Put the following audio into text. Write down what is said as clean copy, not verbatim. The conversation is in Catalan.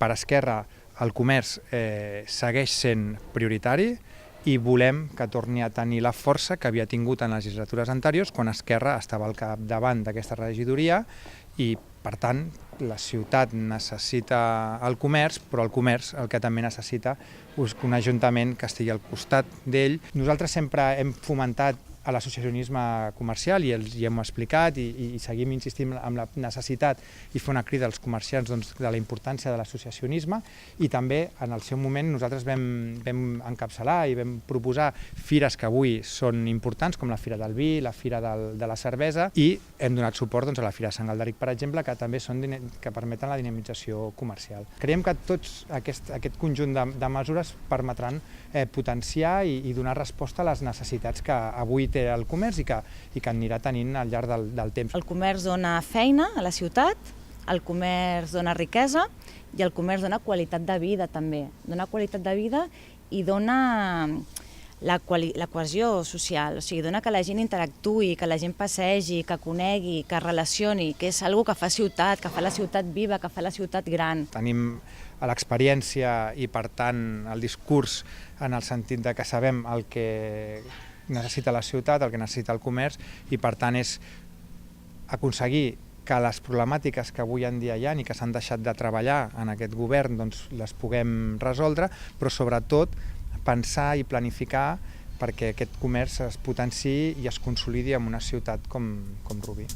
per Esquerra el comerç segueix sent prioritari i volem que torni a tenir la força que havia tingut en legislatures anteriors quan Esquerra estava al capdavant d'aquesta regidoria i, per tant, la ciutat necessita el comerç, però el comerç el que també necessita és un ajuntament que estigui al costat d'ell. Nosaltres sempre hem fomentat a l'associacionisme comercial i hem explicat i seguim insistint en la necessitat i fer una crida als comerciants de la importància de l'associacionisme i també en el seu moment nosaltres vam encapçalar i vam proposar fires que avui són importants com la Fira del Vi, la Fira de la Cervesa i hem donat suport a la Fira de Sant Galderic, per exemple, que també que permeten la dinamització comercial. Creiem que tots aquest conjunt de mesures permetran potenciar i donar resposta a les necessitats que avui té el comerç i que anirà tenint al llarg del temps. El comerç dona feina a la ciutat, el comerç dona riquesa i el comerç dona qualitat de vida també. Dona qualitat de vida i dona la cohesió social, o sigui, dona que la gent interactuï, que la gent passegi, que conegui, que es relacioni, que és una cosa que fa ciutat, que fa la ciutat viva, que fa la ciutat gran. Tenim l'experiència i, per tant, el discurs en el sentit de que sabem el que necessita la ciutat, el que necessita el comerç i, per tant, és aconseguir que les problemàtiques que avui en dia hi ha i que s'han deixat de treballar en aquest govern les puguem resoldre, però sobretot pensar i planificar perquè aquest comerç es potenciï i es consolidi en una ciutat com Rubí.